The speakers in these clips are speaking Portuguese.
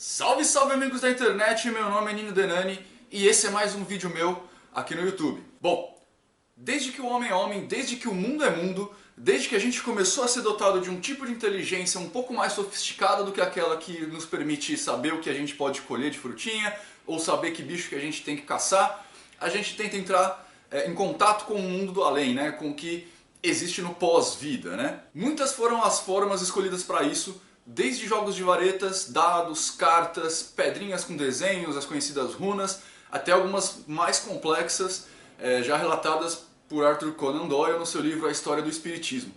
Salve, salve amigos da internet, meu nome é Nino Denani e esse é mais um vídeo meu aqui no YouTube. Bom, desde que o homem é homem, desde que o mundo é mundo, desde que a gente começou a ser dotado de um tipo de inteligência um pouco mais sofisticada do que aquela que nos permite saber o que a gente pode colher de frutinha ou saber que bicho que a gente tem que caçar, a gente tenta entrar em contato com o mundo do além, né? Com o que existe no pós-vida, né? Muitas foram as formas escolhidas para isso, desde jogos de varetas, dados, cartas, pedrinhas com desenhos, as conhecidas runas, até algumas mais complexas, já relatadas por Arthur Conan Doyle no seu livro A História do Espiritismo,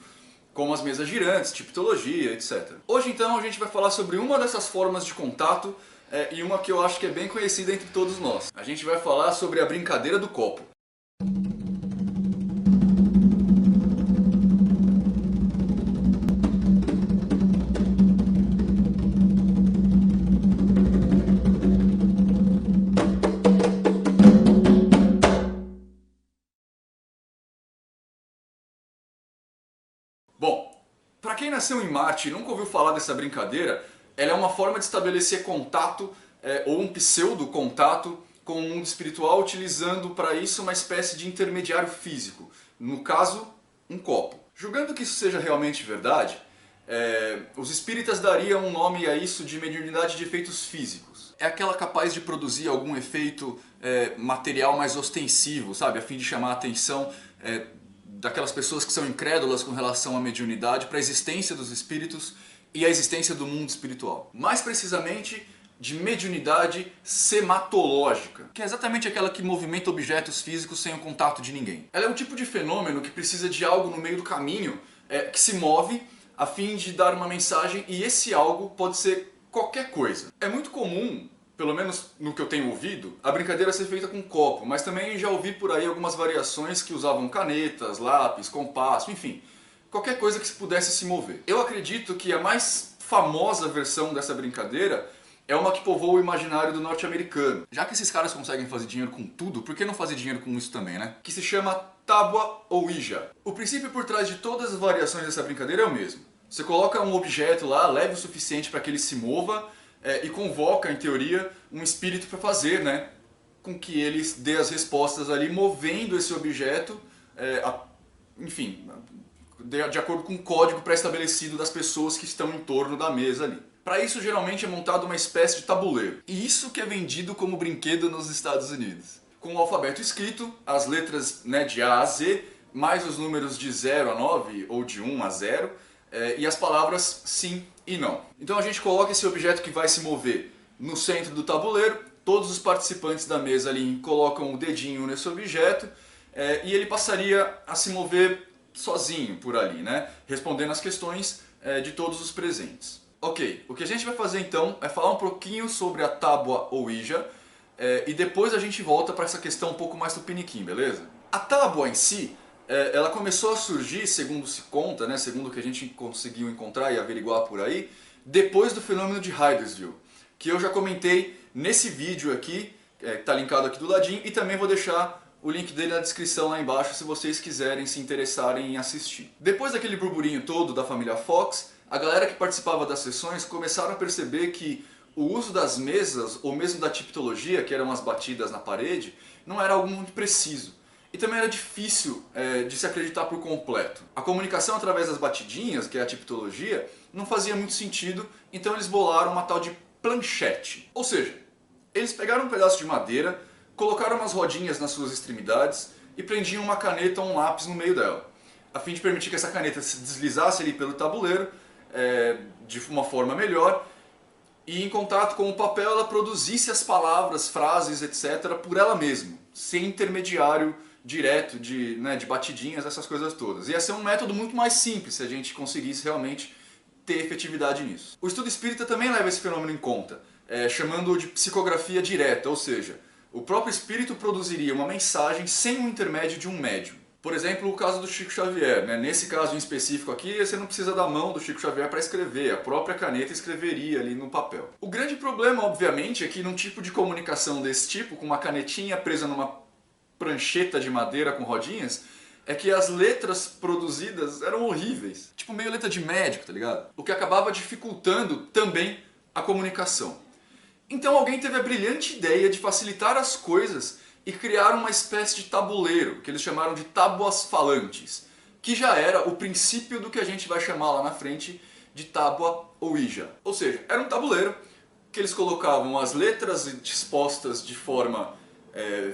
como as mesas girantes, tipologia, etc. Hoje então a gente vai falar sobre uma dessas formas de contato e uma que eu acho que é bem conhecida entre todos nós. A gente vai falar sobre a brincadeira do copo. Bom, para quem nasceu em Marte e nunca ouviu falar dessa brincadeira, ela é uma forma de estabelecer contato, ou um pseudo-contato, com o mundo espiritual, utilizando para isso uma espécie de intermediário físico, no caso, um copo. Julgando que isso seja realmente verdade, os espíritas dariam um nome a isso de mediunidade de efeitos físicos. É aquela capaz de produzir algum efeito material mais ostensivo, sabe, a fim de chamar a atenção daquelas pessoas que são incrédulas com relação à mediunidade para a existência dos espíritos e a existência do mundo espiritual. Mais precisamente, de mediunidade sematológica, que é exatamente aquela que movimenta objetos físicos sem o contato de ninguém. Ela é um tipo de fenômeno que precisa de algo no meio do caminho que se move a fim de dar uma mensagem, e esse algo pode ser qualquer coisa. É muito comum, pelo menos no que eu tenho ouvido, a brincadeira ser feita com copo, mas também já ouvi por aí algumas variações que usavam canetas, lápis, compasso, enfim, qualquer coisa que pudesse se mover. Eu acredito que a mais famosa versão dessa brincadeira é uma que povoa o imaginário do norte-americano. Já que esses caras conseguem fazer dinheiro com tudo, por que não fazer dinheiro com isso também, né? Que se chama tábua ou Ouija. O princípio por trás de todas as variações dessa brincadeira é o mesmo. Você coloca um objeto lá, leve o suficiente para que ele se mova, e convoca, em teoria, um espírito para fazer, né, com que ele dê as respostas ali, movendo esse objeto, enfim, de acordo com o código pré-estabelecido das pessoas que estão em torno da mesa ali. Para isso, geralmente é montado uma espécie de tabuleiro. E isso que é vendido como brinquedo nos Estados Unidos. Com o alfabeto escrito, as letras, né, de A a Z, mais os números de 0 a 9 ou de 1 a 0, e as palavras sim e não. Então a gente coloca esse objeto que vai se mover no centro do tabuleiro, todos os participantes da mesa ali colocam o dedinho nesse objeto, e ele passaria a se mover sozinho por ali, né? Respondendo as questões de todos os presentes. Ok, o que a gente vai fazer então é falar um pouquinho sobre a tábua ou Ouija, e depois a gente volta para essa questão um pouco mais tupiniquim, beleza? A tábua em si, ela começou a surgir, segundo se conta, né, segundo o que a gente conseguiu encontrar e averiguar por aí, depois do fenômeno de Hydrosville, que eu já comentei nesse vídeo aqui, que está linkado aqui do ladinho, e também vou deixar o link dele na descrição lá embaixo se vocês quiserem se interessarem em assistir. Depois daquele burburinho todo da família Fox, a galera que participava das sessões começaram a perceber que o uso das mesas, ou mesmo da tipologia, que eram as batidas na parede, não era algo muito preciso. E também era difícil de se acreditar por completo. A comunicação através das batidinhas, que é a tipologia, não fazia muito sentido, então eles bolaram uma tal de planchete. Ou seja, eles pegaram um pedaço de madeira, colocaram umas rodinhas nas suas extremidades e prendiam uma caneta ou um lápis no meio dela, a fim de permitir que essa caneta se deslizasse ali pelo tabuleiro de uma forma melhor, e em contato com o papel ela produzisse as palavras, frases, etc. por ela mesma, sem intermediário direto de batidinhas, essas coisas todas. Ia ser um método muito mais simples se a gente conseguisse realmente ter efetividade nisso. O estudo espírita também leva esse fenômeno em conta, chamando-o de psicografia direta, ou seja, o próprio espírito produziria uma mensagem sem o intermédio de um médium. Por exemplo, o caso do Chico Xavier, né? Nesse caso em específico aqui, você não precisa da mão do Chico Xavier para escrever, a própria caneta escreveria ali no papel. O grande problema, obviamente, é que num tipo de comunicação desse tipo, com uma canetinha presa numa prancheta de madeira com rodinhas, é que as letras produzidas eram horríveis. Tipo meio letra de médico, tá ligado? O que acabava dificultando também a comunicação. Então alguém teve a brilhante ideia de facilitar as coisas e criar uma espécie de tabuleiro, que eles chamaram de tábuas falantes, que já era o princípio do que a gente vai chamar lá na frente de tábua Ouija. Ou seja, era um tabuleiro que eles colocavam as letras dispostas de forma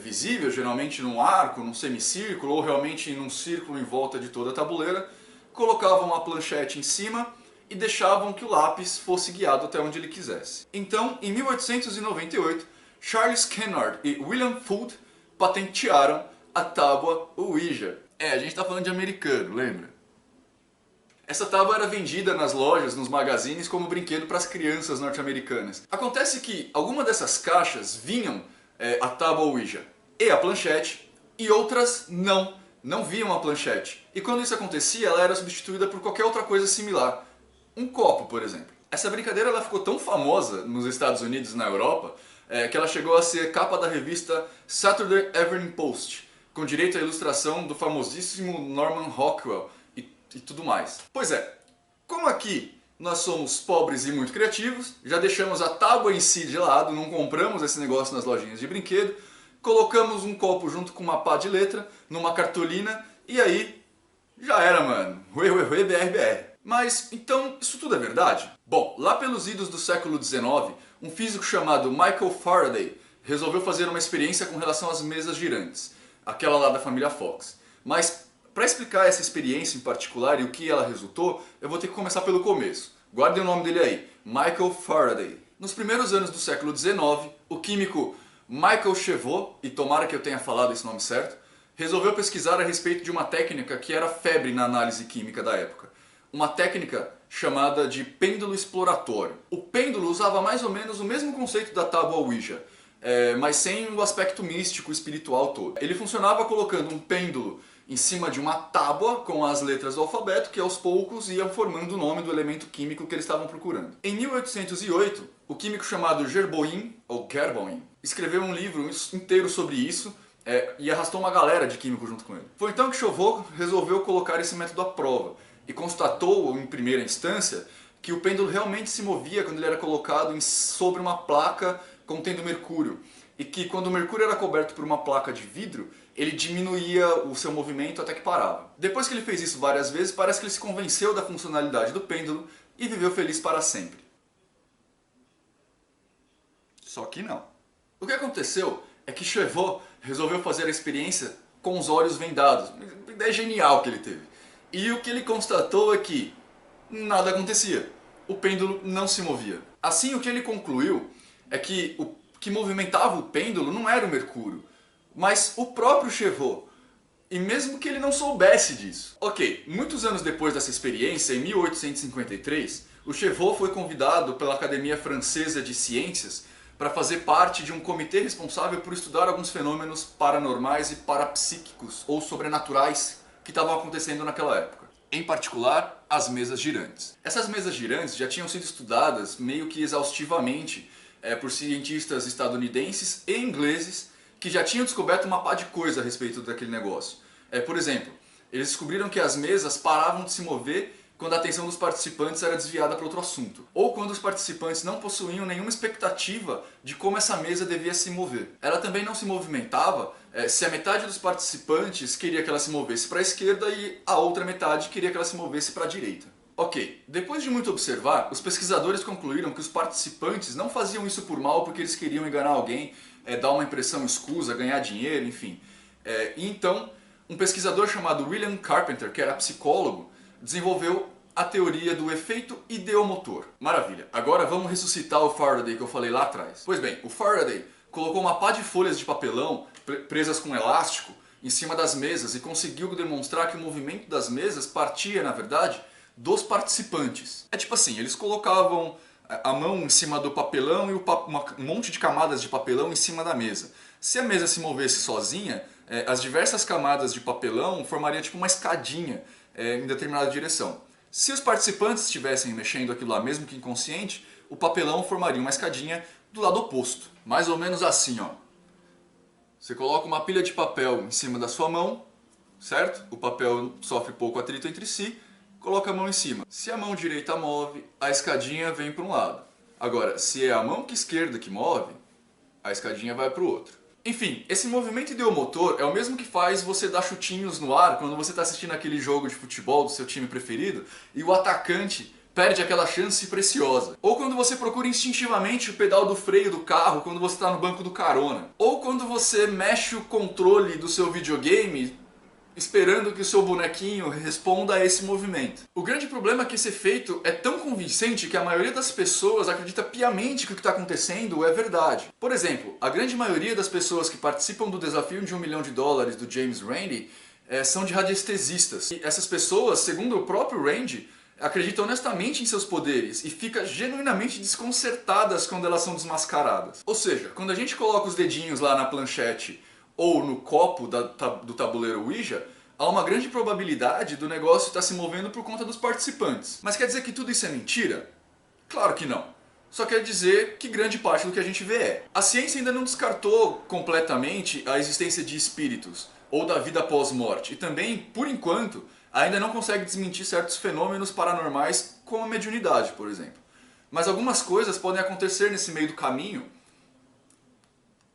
visível, geralmente num arco, num semicírculo ou realmente num círculo em volta de toda a tabuleira, colocavam uma planchete em cima e deixavam que o lápis fosse guiado até onde ele quisesse. Então, em 1898, Charles Kennard e William Fuld patentearam a tábua Ouija. A gente está falando de americano, lembra? Essa tábua era vendida nas lojas, nos magazines, como brinquedo para as crianças norte-americanas. Acontece que algumas dessas caixas vinham a tábua Ouija e a planchete, e outras não vinham a planchete. E quando isso acontecia, ela era substituída por qualquer outra coisa similar. Um copo, por exemplo. Essa brincadeira ela ficou tão famosa nos Estados Unidos e na Europa que ela chegou a ser capa da revista Saturday Evening Post, com direito à ilustração do famosíssimo Norman Rockwell e tudo mais. Pois é, como aqui nós somos pobres e muito criativos, já deixamos a tábua em si de lado, não compramos esse negócio nas lojinhas de brinquedo, colocamos um copo junto com uma pá de letra, numa cartolina, e aí já era, mano. Ué, ué, ué, BR. Mas, então, isso tudo é verdade? Bom, lá pelos idos do século XIX, um físico chamado Michael Faraday resolveu fazer uma experiência com relação às mesas girantes, aquela lá da família Fox. Mas, para explicar essa experiência em particular e o que ela resultou, eu vou ter que começar pelo começo. Guardem o nome dele aí, Michael Faraday. Nos primeiros anos do século XIX, o químico Michael Chevreul, e tomara que eu tenha falado esse nome certo, resolveu pesquisar a respeito de uma técnica que era febre na análise química da época. Uma técnica chamada de pêndulo exploratório. O pêndulo usava mais ou menos o mesmo conceito da tábua Ouija, mas sem o aspecto místico, espiritual todo. Ele funcionava colocando um pêndulo em cima de uma tábua com as letras do alfabeto que aos poucos iam formando o nome do elemento químico que eles estavam procurando. Em 1808, o químico chamado Gerboim, ou Gerboim, escreveu um livro inteiro sobre isso e arrastou uma galera de químicos junto com ele. Foi então que Chauveau resolveu colocar esse método à prova e constatou, em primeira instância, que o pêndulo realmente se movia quando ele era colocado sobre uma placa contendo mercúrio, e que quando o mercúrio era coberto por uma placa de vidro, ele diminuía o seu movimento até que parava. Depois que ele fez isso várias vezes, parece que ele se convenceu da funcionalidade do pêndulo e viveu feliz para sempre. Só que não. O que aconteceu é que Chauveau resolveu fazer a experiência com os olhos vendados. Uma ideia genial que ele teve. E o que ele constatou é que nada acontecia. O pêndulo não se movia. Assim, o que ele concluiu é que o que movimentava o pêndulo não era o mercúrio, mas o próprio Chauveau. E mesmo que ele não soubesse disso. Ok, muitos anos depois dessa experiência, em 1853, o Chauveau foi convidado pela Academia Francesa de Ciências para fazer parte de um comitê responsável por estudar alguns fenômenos paranormais e parapsíquicos ou sobrenaturais que estavam acontecendo naquela época. Em particular, as mesas girantes. Essas mesas girantes já tinham sido estudadas meio que exaustivamente por cientistas estadunidenses e ingleses que já tinham descoberto uma pá de coisa a respeito daquele negócio. Por exemplo, eles descobriram que as mesas paravam de se mover quando a atenção dos participantes era desviada para outro assunto, ou quando os participantes não possuíam nenhuma expectativa de como essa mesa devia se mover. Ela também não se movimentava se a metade dos participantes queria que ela se movesse para a esquerda e a outra metade queria que ela se movesse para a direita. Ok, depois de muito observar, os pesquisadores concluíram que os participantes não faziam isso por mal porque eles queriam enganar alguém, dar uma impressão escusa, ganhar dinheiro, enfim. E então, um pesquisador chamado William Carpenter, que era psicólogo, desenvolveu a teoria do efeito ideomotor. Maravilha, agora vamos ressuscitar o Faraday que eu falei lá atrás. Pois bem, o Faraday colocou uma pá de folhas de papelão presas com elástico em cima das mesas e conseguiu demonstrar que o movimento das mesas partia, na verdade, dos participantes. É tipo assim, eles colocavam a mão em cima do papelão e um monte de camadas de papelão em cima da mesa. Se a mesa se movesse sozinha, as diversas camadas de papelão formariam tipo uma escadinha em determinada direção. Se os participantes estivessem mexendo aquilo lá, mesmo que inconsciente, o papelão formaria uma escadinha do lado oposto. Mais ou menos assim, ó. Você coloca uma pilha de papel em cima da sua mão, certo? O papel sofre pouco atrito entre si, coloca a mão em cima. Se a mão direita move, a escadinha vem para um lado. Agora, se é a mão esquerda que move, a escadinha vai para o outro. Enfim, esse movimento ideomotor é o mesmo que faz você dar chutinhos no ar quando você está assistindo aquele jogo de futebol do seu time preferido e o atacante perde aquela chance preciosa. Ou quando você procura instintivamente o pedal do freio do carro quando você está no banco do carona. Ou quando você mexe o controle do seu videogame esperando que o seu bonequinho responda a esse movimento. O grande problema é que esse efeito é tão convincente que a maioria das pessoas acredita piamente que o que está acontecendo é verdade. Por exemplo, a grande maioria das pessoas que participam do desafio de $1 milhão do James Randi são de radiestesistas. E essas pessoas, segundo o próprio Randi, acreditam honestamente em seus poderes e ficam genuinamente desconcertadas quando elas são desmascaradas. Ou seja, quando a gente coloca os dedinhos lá na planchete ou no copo do tabuleiro Ouija, há uma grande probabilidade do negócio estar se movendo por conta dos participantes. Mas quer dizer que tudo isso é mentira? Claro que não. Só quer dizer que grande parte do que a gente vê é. A ciência ainda não descartou completamente a existência de espíritos ou da vida pós-morte. E também, por enquanto, ainda não consegue desmentir certos fenômenos paranormais como a mediunidade, por exemplo. Mas algumas coisas podem acontecer nesse meio do caminho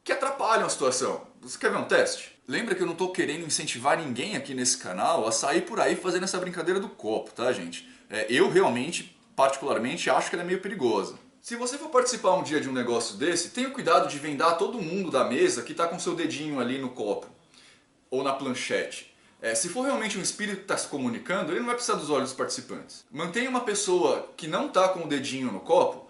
que atrapalham a situação. Você quer ver um teste? Lembra que eu não estou querendo incentivar ninguém aqui nesse canal a sair por aí fazendo essa brincadeira do copo, tá, gente? Eu realmente, particularmente, acho que ela é meio perigosa. Se você for participar um dia de um negócio desse, tenha cuidado de vendar todo mundo da mesa que está com seu dedinho ali no copo ou na planchete. Se for realmente um espírito que está se comunicando, ele não vai precisar dos olhos dos participantes. Mantenha uma pessoa que não está com o dedinho no copo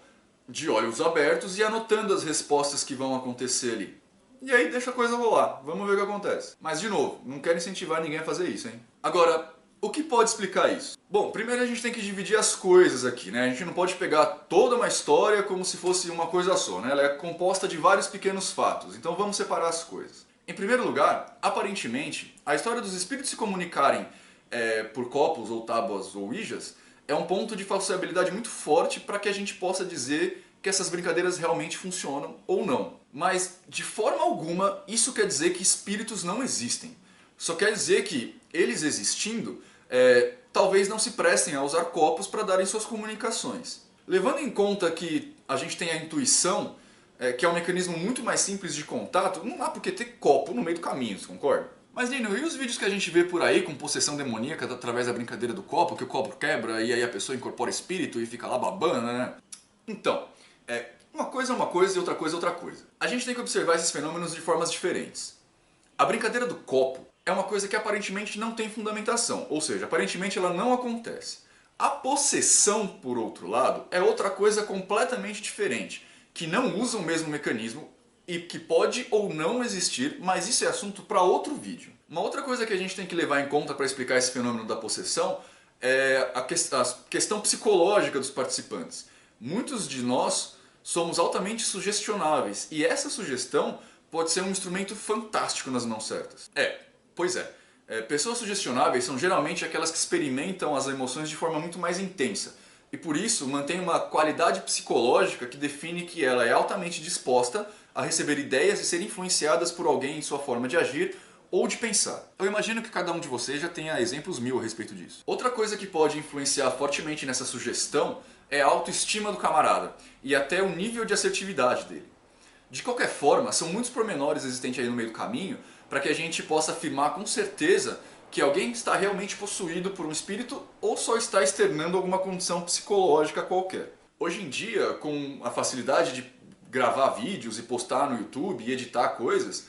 de olhos abertos e anotando as respostas que vão acontecer ali. E aí deixa a coisa rolar, vamos ver o que acontece. Mas de novo, não quero incentivar ninguém a fazer isso, hein? Agora, o que pode explicar isso? Bom, primeiro a gente tem que dividir as coisas aqui, né? A gente não pode pegar toda uma história como se fosse uma coisa só, né? Ela é composta de vários pequenos fatos, então vamos separar as coisas. Em primeiro lugar, aparentemente, a história dos espíritos se comunicarem por copos ou tábuas ou ouijas é um ponto de falsificabilidade muito forte para que a gente possa dizer que essas brincadeiras realmente funcionam ou não. Mas, de forma alguma, isso quer dizer que espíritos não existem. Só quer dizer que, eles existindo, talvez não se prestem a usar copos para darem suas comunicações. Levando em conta que a gente tem a intuição, que é um mecanismo muito mais simples de contato, não há por que ter copo no meio do caminho, você concorda? Mas, Nino, e os vídeos que a gente vê por aí com possessão demoníaca através da brincadeira do copo, que o copo quebra e aí a pessoa incorpora espírito e fica lá babando, né? Então, uma coisa é uma coisa e outra coisa é outra coisa. A gente tem que observar esses fenômenos de formas diferentes. A brincadeira do copo é uma coisa que aparentemente não tem fundamentação, ou seja, aparentemente ela não acontece. A possessão, por outro lado, é outra coisa completamente diferente, que não usa o mesmo mecanismo e que pode ou não existir, mas isso é assunto para outro vídeo. Uma outra coisa que a gente tem que levar em conta para explicar esse fenômeno da possessão é a questão psicológica dos participantes. Muitos de nós somos altamente sugestionáveis e essa sugestão pode ser um instrumento fantástico nas mãos certas. Pois é. Pessoas sugestionáveis são geralmente aquelas que experimentam as emoções de forma muito mais intensa e por isso mantém uma qualidade psicológica que define que ela é altamente disposta a receber ideias e ser influenciadas por alguém em sua forma de agir ou de pensar. Eu imagino que cada um de vocês já tenha exemplos mil a respeito disso. Outra coisa que pode influenciar fortemente nessa sugestão é a autoestima do camarada e até o nível de assertividade dele. De qualquer forma, são muitos pormenores existentes aí no meio do caminho para que a gente possa afirmar com certeza que alguém está realmente possuído por um espírito ou só está externando alguma condição psicológica qualquer. Hoje em dia, com a facilidade de gravar vídeos e postar no YouTube e editar coisas,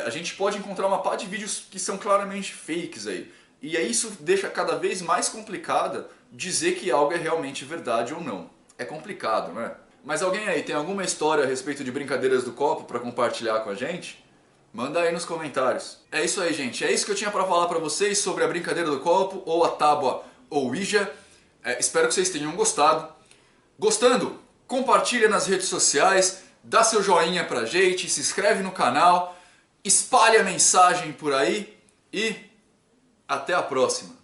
a gente pode encontrar uma pá de vídeos que são claramente fakes aí. E aí isso deixa cada vez mais complicada dizer que algo é realmente verdade ou não. É complicado, né? Mas alguém aí tem alguma história a respeito de brincadeiras do copo para compartilhar com a gente? Manda aí nos comentários. É isso aí, gente. É isso que eu tinha para falar para vocês sobre a brincadeira do copo ou a tábua ou Ouija. Espero que vocês tenham gostado. Gostando? Compartilha nas redes sociais, dá seu joinha pra gente, se inscreve no canal, espalhe a mensagem por aí e até a próxima.